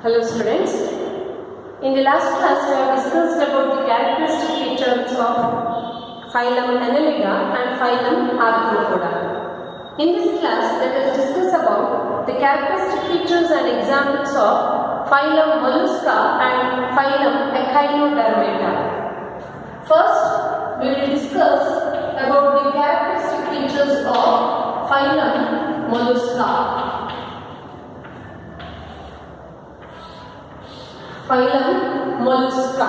Hello students, in the last class we have discussed about the characteristic features of phylum Annelida and phylum Arthropoda. In this class let us discuss about the characteristic features and examples of phylum Mollusca and phylum Echinodermata. First we will discuss about the characteristic features of phylum Mollusca. Phylum Mollusca.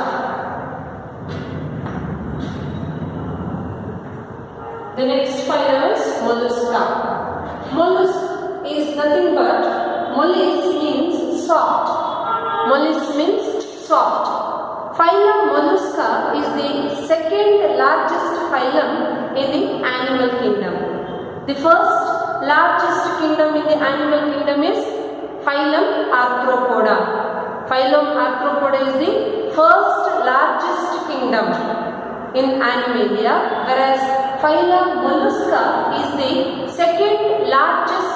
The next phylum is Mollusca. Mollusk is nothing but mollis means soft. Mollis means soft. Phylum Mollusca is the second largest phylum in the animal kingdom. The first largest kingdom in the animal kingdom is phylum Arthropoda. Phylum Arthropoda is the first largest kingdom in Animalia, whereas phylum Mollusca is the second largest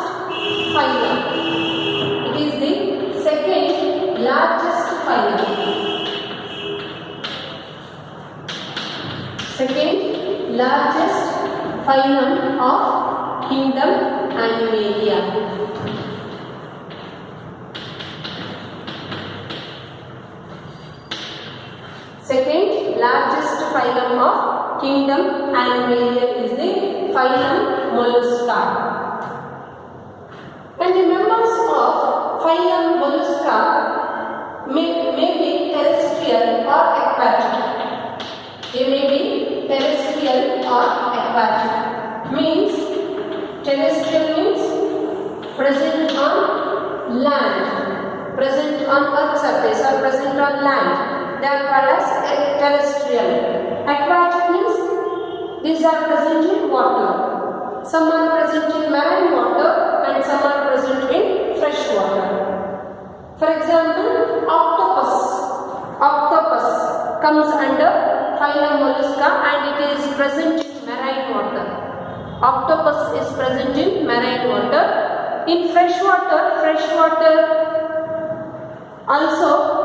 phylum. It is the second largest phylum. Second largest phylum of kingdom Animalia. Second largest phylum of kingdom Animalia is the phylum Mollusca. And the members of phylum Mollusca may be terrestrial or aquatic. They may be terrestrial or aquatic. Means terrestrial means present on land, present on earth surface or present on land. They are called as terrestrial. Aquatic means these are present in water. Some are present in marine water and some are present in fresh water. For example, octopus. Octopus comes under phylum Mollusca and it is present in marine water. Octopus is present in marine water. In fresh water also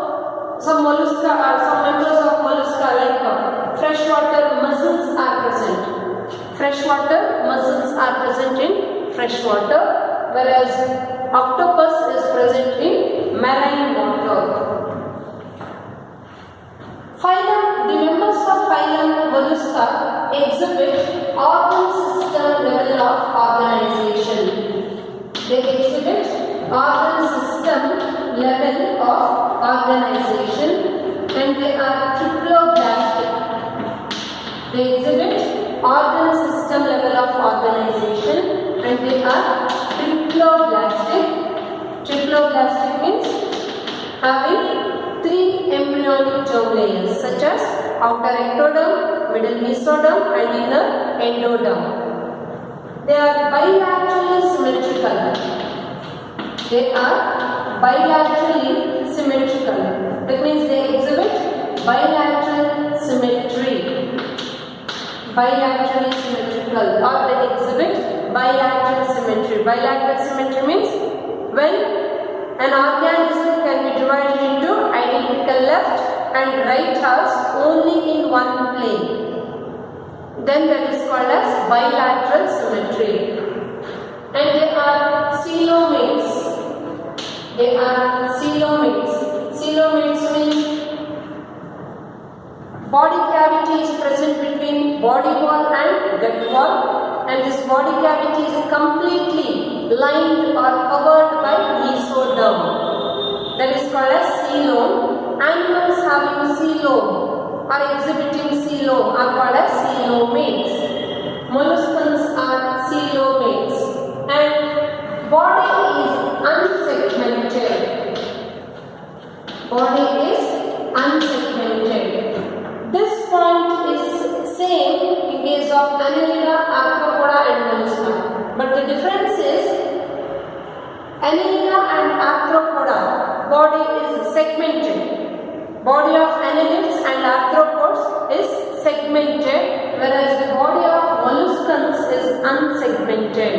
some mollusca or some members of mollusca like freshwater mussels are present. Freshwater mussels are present in freshwater, whereas octopus is present in marine water. The members of phylum Mollusca exhibit organ system level of organization. They exhibit organ system level of organization and they are triploblastic. They exhibit organ system level of organization and they are triploblastic. Triploblastic means having three embryonic germ layers such as outer ectoderm, middle mesoderm and inner endoderm. They are bilaterally symmetrical. They are bilaterally symmetrical. That means they exhibit bilateral symmetry. Bilaterally symmetrical or they exhibit bilateral symmetry. Bilateral symmetry means when an organism can be divided into identical left and right halves only in one plane. Then that is called as bilateral symmetry. And they are coelomates. They are coelomates. Coelomates means body cavity is present between body wall and gut wall, and this body cavity is completely lined or covered by mesoderm. That is called as coelom. Animals having coelom or exhibiting coelom are called as coelomates. Molluscans are coelomates. And body is unsegmented. Body is unsegmented. This point is same in case of Annelida, Arthropoda and Mollusca. But the difference is Annelida and Arthropoda body is segmented. Body of annelids and arthropods is segmented, whereas the body of molluscans is unsegmented.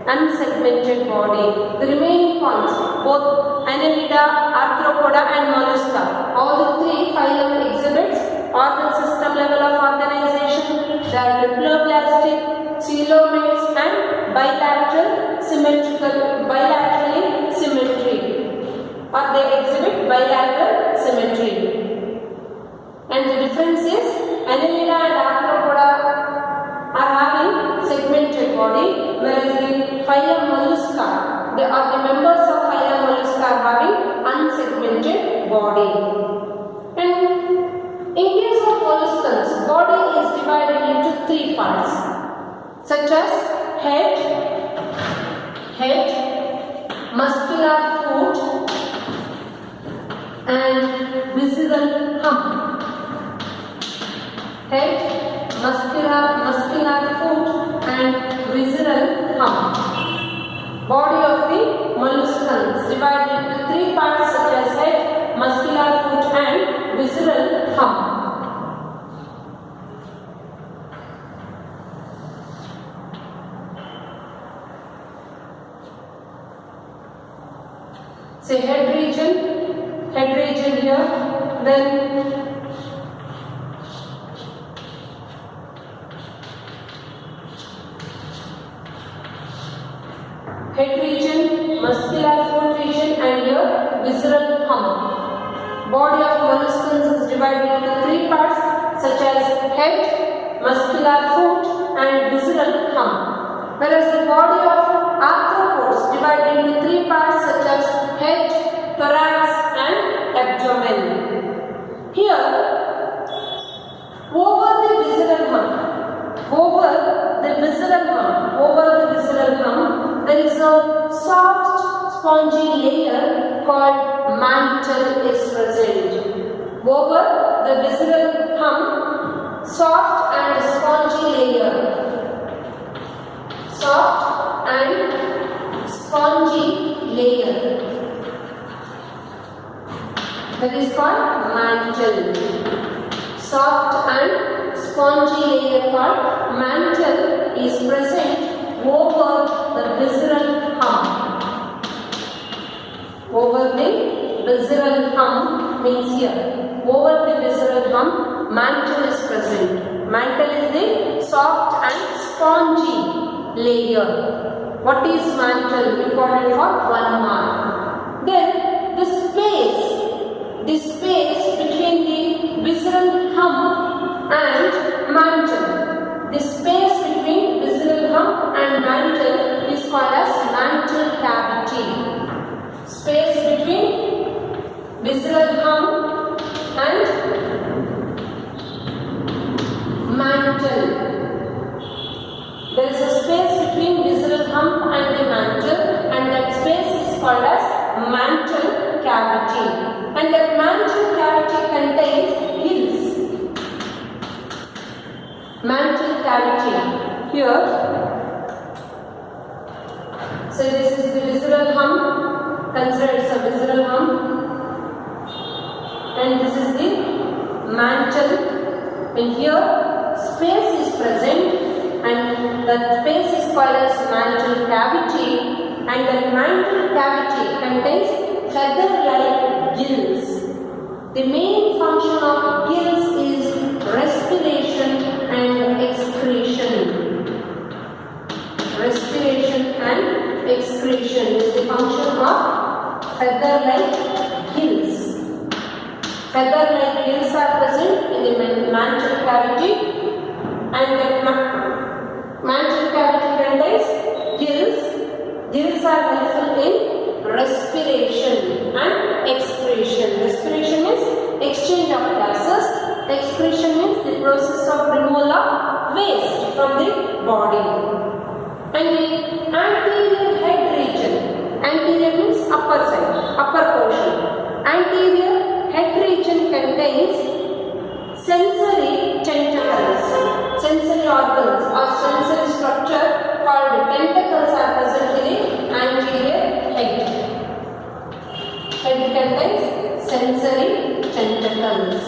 unsegmented body. The remaining points, both Annelida, Arthropoda and Mollusca, all the three phylum exhibits organ system level of organization. They are diploblastic, coelomates and bilaterally symmetry, or they exhibit bilateral symmetry. And the difference is Annelida and Arthropoda are having segmented body, whereas the phylum Mollusca, they are the members of phylum Mollusca are having unsegmented body. And in case of molluscans, body is divided into three parts, such as head, muscular foot and visceral hump. Head, muscular foot and visceral hump. Body of the molluscans divided into three parts, such as head, muscular foot and visceral hump. Say head region here, then head region, muscular foot region and here visceral hump. Body of molluscans is divided into three parts, such as head, muscular foot and visceral hump. Whereas the body of arthropods divided into three parts, such as head, thorax and abdomen. Here, over the visceral hump, there is a soft spongy layer called mantle is present. Over the visceral hump, soft and spongy layer. Soft and spongy layer. That is called mantle. Soft and spongy layer called mantle is present over the visceral hump. Over the visceral hump means here. Over the visceral hump, mantle is present. Mantle is the soft and spongy layer. What is mantle? Important for 1 mark. Then the space between the visceral hump and mantle. The space between visceral hump and mantle is called as mantle cavity. Space between visceral hump and mantle. There is a space between visceral hump and the mantle, and that space is called as mantle cavity. And that mantle cavity contains gills. Mantle cavity. Here, so this is the visceral hump. Consider it's a visceral hump. And this is the mantle. And here, space is present, and that space is called as mantle cavity. And that mantle cavity contains feather-like gills. The main function of gills is respiration and excretion. Respiration and excretion is the function of feather-like gills. Feather-like gills are present in the mantle cavity, and the mantle cavity contains gills. Gills are helpful in respiration and excretion. Respiration is exchange of gases. Excretion means the process of removal of waste from the body. And the anterior head region. Anterior means upper side, upper portion. Anterior head region contains sensory tentacles. Sensory organs or sensory structure called tentacles are present in the anterior head. Head contains sensory tentacles.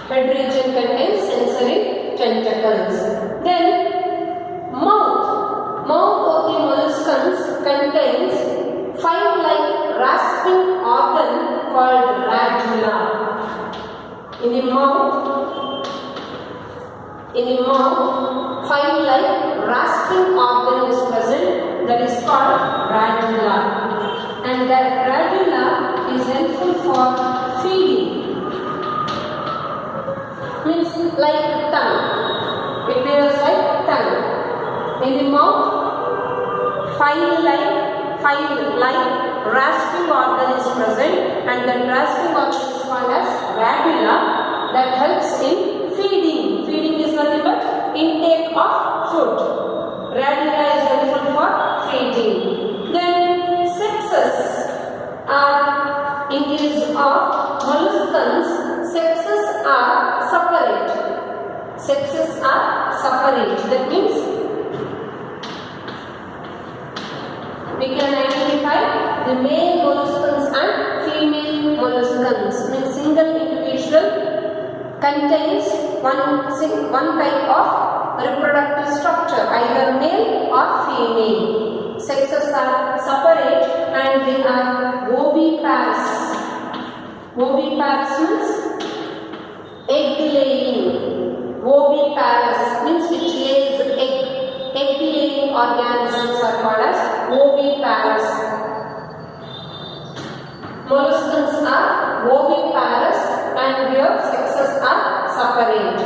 Head region contains sensory tentacles. Then mouth. Mouth of the molluscans contains file-like rasping organ called radula. In the mouth, file-like rasping organ is present, that is called radula. And that radula is helpful for feeding. Means like tongue. It behaves like tongue. In the mouth, file-like rasping organ is present, and that rasping organ is called as radula, that helps in feeding. Feeding is nothing but intake of food. Radula is helpful for feeding. Then sexes are, in case of molluscans, sexes are separate. Sexes are separate. That means we can identify the male molluscans and female molluscans. Means single individual contains one type of reproductive structure, either male or female. Sexes are separate and they are oviparous. Oviparous means egg laying. Oviparous means which lays egg. Egg laying organisms are called as oviparous. Molluscans are oviparous and their sexes are separate.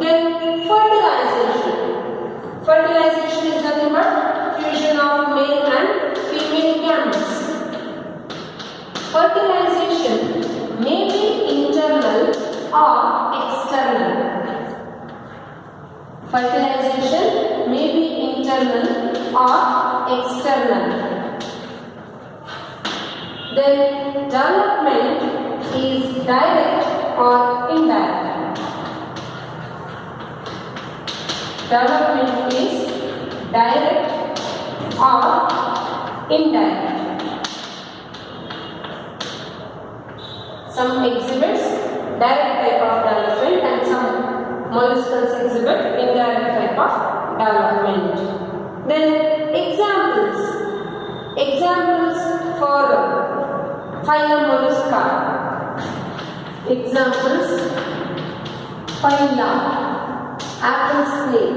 Then fertilization. Fertilization is nothing but fusion of male and female gametes. Fertilization may be internal or external. Fertilization may be internal or external. Then development is direct or indirect. Development is direct or indirect. Some exhibits direct type of development and some molluscans exhibit indirect type of development. Then examples. Examples for phylum Mollusca. Examples: Phyla, apple snail,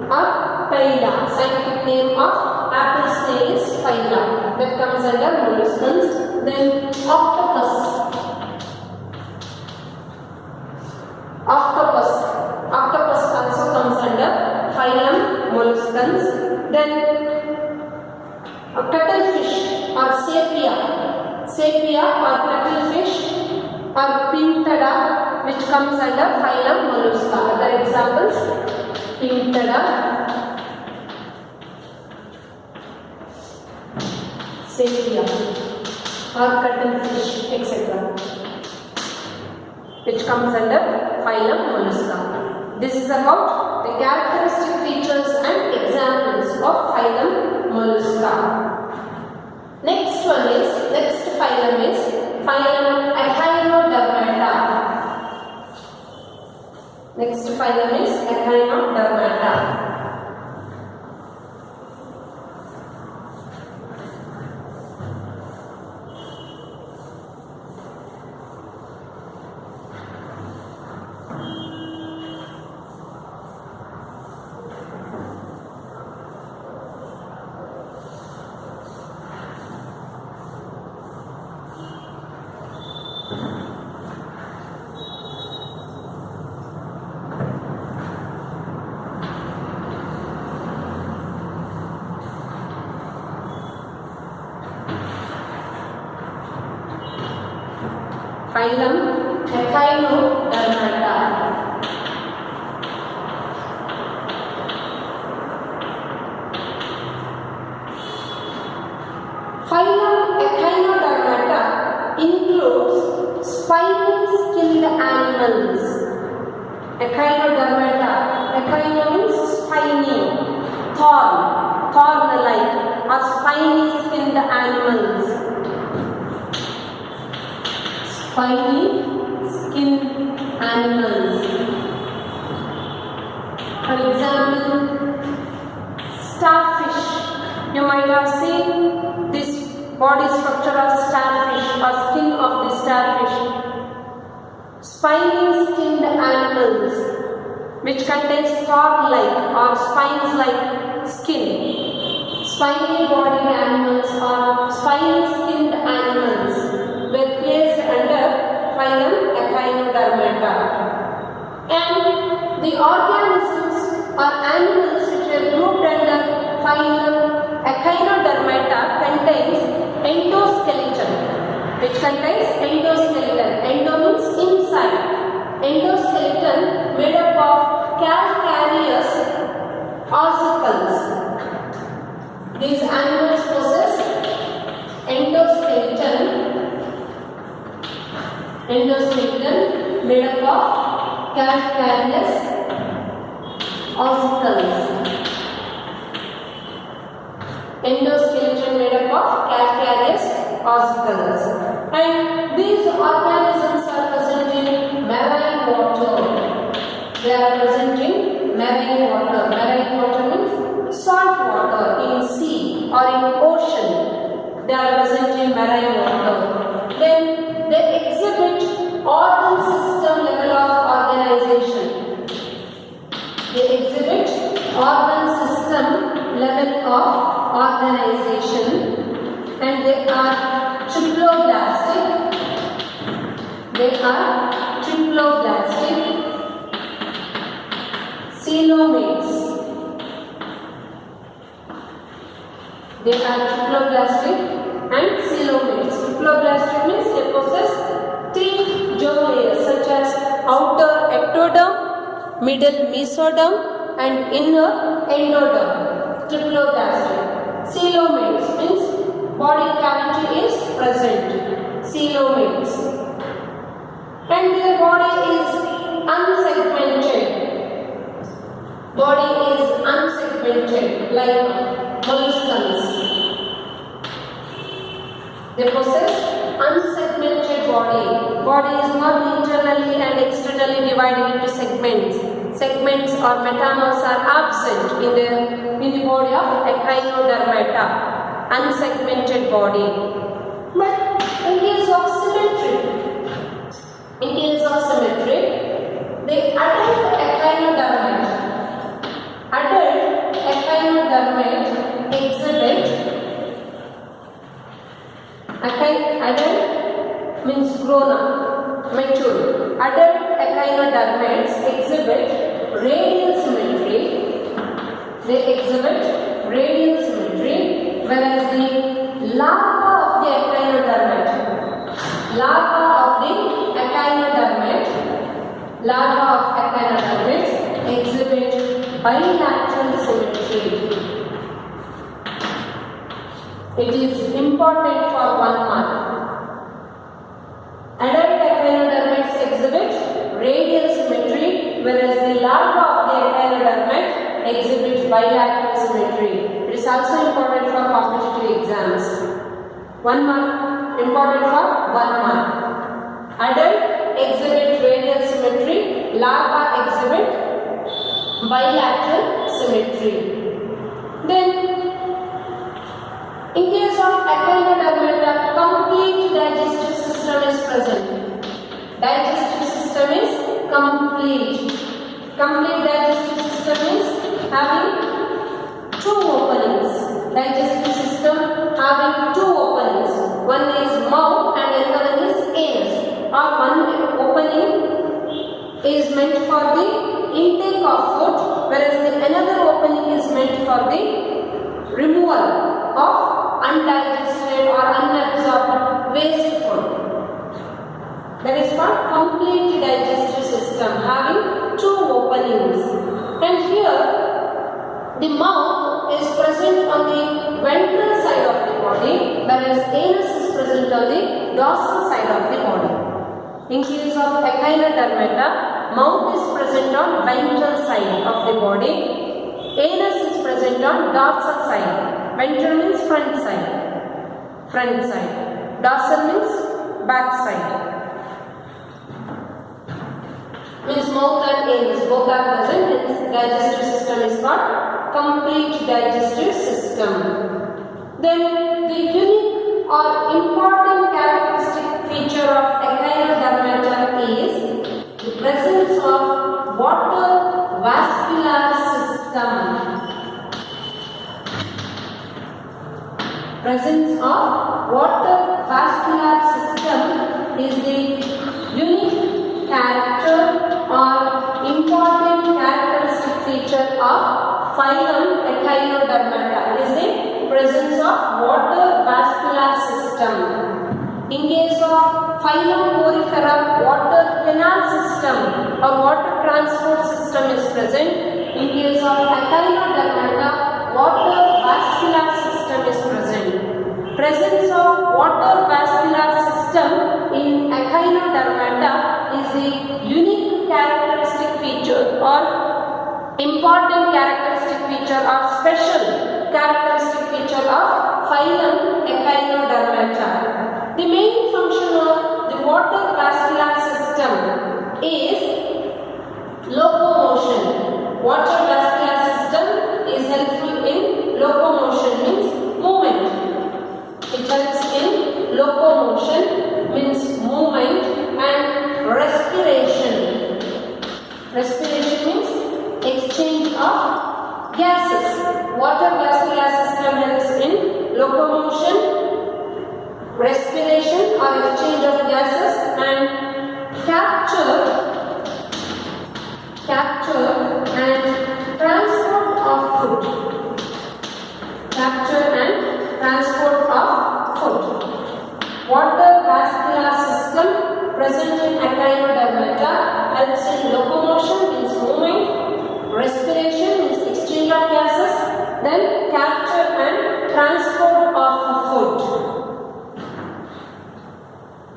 or Phyla. Scientific name of apple snail is Phyla. That comes under molluscans. Then octopus. Octopus also comes under phylum molluscans. Then cuttlefish or sepia or cuttlefish or Pinctada, which comes under phylum Mollusca. Other examples: Pinctada, sepia or cuttlefish, etc., which comes under phylum Mollusca. This is about the characteristic features and examples of phylum Mollusca. Next phylum is phylum Echinodermata. Next phylum is Echinodermata. Phylum Echinodermata. Phylum Echinodermata includes spiny-skinned animals. Echinodermata. Echino means spiny, thorn-like, or spiny-skinned animals. Spiny-skinned animals. For example, starfish. You might have seen this body structure of starfish or skin of the starfish. Spiny skinned animals which contains thorn-like or spines-like skin. Spiny bodied animals or spiny skinned animals were placed under phylum Echinodermata. And the organisms or animals which were grouped under phylum Echinodermata contains endoskeleton, which contains endoskeleton. Endo means inside. Endoskeleton made up of calcareous ossicles. These animals possess endoskeleton made up of calcareous ossicles. Endoskeleton made up of calcareous ossicles. And these organisms are present in marine water. They are present in marine water. Marine water means salt water in sea or in ocean. They are present in marine water. Then they exhibit organ system level of organization. They exhibit organ system level of organization, and they are triploblastic. Coelomates. They are triploblastic and coelomates. Triploblastic means they possess 3 germ layers such as outer ectoderm, middle mesoderm and inner endoderm. Triploblastic. Coelomates means body cavity is present. Coelomates. And their body is unsegmented. Body is unsegmented like molluscs. They possess unsegmented body. Body is not internally and externally divided into segments. Segments or metamers are absent in the body of Echinodermata. Unsegmented body. But in case of symmetry, the adult echinodermate exhibit. Adult means grown up, mature. Adult echinodermates exhibit radial symmetry. They exhibit radial symmetry, whereas the larva of the echinodermates exhibit bilateral symmetry. It is important for 1 mark. Adult echinodermates exhibit radial symmetry, whereas the larva of the echinodermate exhibits bilateral symmetry. It is also important for competitive exams. 1 mark, important for 1 mark. Adult exhibit radial symmetry, larva exhibit bilateral symmetry. Then, in case of Echinodermata, complete digestive system is present. Digestive system is complete. Complete digestive system is having 2 openings. Digestive system having 2 openings. One is mouth and another one is anus. Or one opening is meant for the intake of food, whereas the another opening is meant for the removal of undigested or unabsorbed waste food. That is called complete digestive system having 2 openings. And here the mouth is present on the ventral side of the body, whereas anus is present on the dorsal side of the body. In case of Echinodermata, mouth is present on ventral side of the body, anus is present on dorsal side. Ventral means front side. Dorsal means back side. Means mouth and anus both are present digestive system is called complete digestive system. Then the unique or important characteristic feature of echinodermata is the presence of water vascular system. Presence of water vascular system is the unique character or important characteristic feature of phylum Echinodermata is the presence of water vascular system. In case of phylum Porifera, water canal system or water transport system is present. In case of Echinodermata, water vascular system is present. Presence of water vascular system in Echinodermata is the unique characteristic feature or important characteristic feature or special characteristic feature of phylum Echinodermata. The main function of the water vascular system is locomotion. Water vascular system is helpful in locomotion, means movement. It helps in locomotion, means movement, and respiration. Respiration means exchange of gases. Water vascular system helps in locomotion, respiration or exchange of gases, and capture and transport of food. Capture and transport of food. Water vascular system present in Echinodermata helps in locomotion, means movement, respiration means exchange of gases, then capture and transport of food.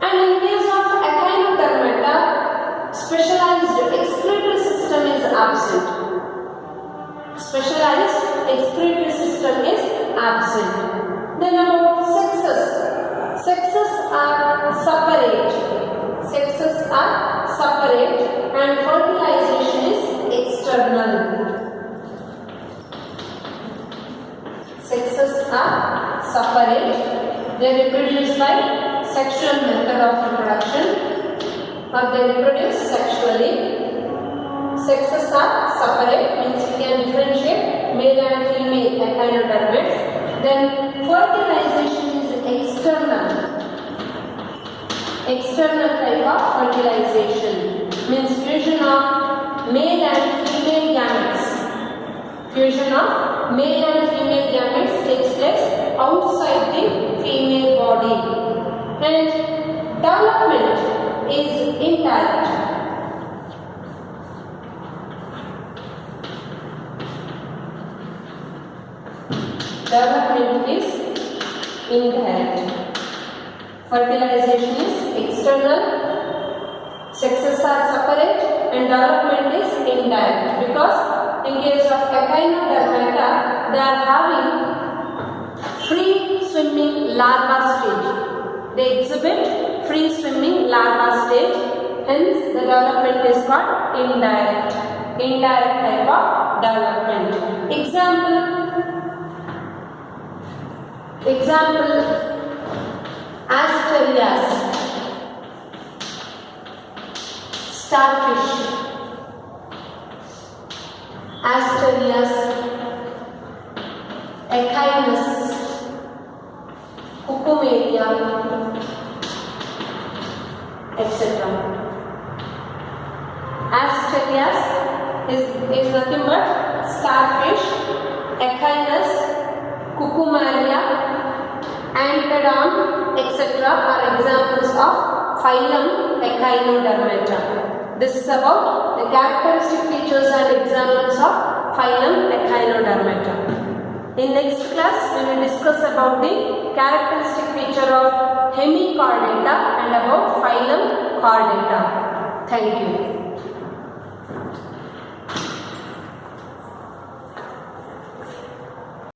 And in case of Echinodermata, specialized excretory system is absent. Specialized excretory system is absent. Then about sexes. Sexes are separate. Sexes are separate and fertilization is external. Sexes are separate. They reproduce by sexual method of reproduction, or they reproduce sexually. Sexes are separate, means we can differentiate male and female echinodermats. Then fertilization is external. External type of fertilization means fusion of male and female gametes. Fusion of male and female gametes takes place outside the female body. And development is indirect. Development is indirect. Fertilization is external. Sexes are separate and development is indirect, because in case of Echinodermata, they are having free swimming larva stage. They exhibit free swimming larva stage, hence the development is called indirect. Indirect type of development. Example, Asterias, starfish. Asterias, Echinus, Cucumeria, etc. Asterias is nothing but starfish, Echinus, Cucumeria, Antedon, etc. are examples of phylum Echinodermata. This is about the characteristic features and examples of phylum Echinodermata. In next class, we will discuss about the characteristic feature of Hemichordata and about phylum Chordata. Thank you.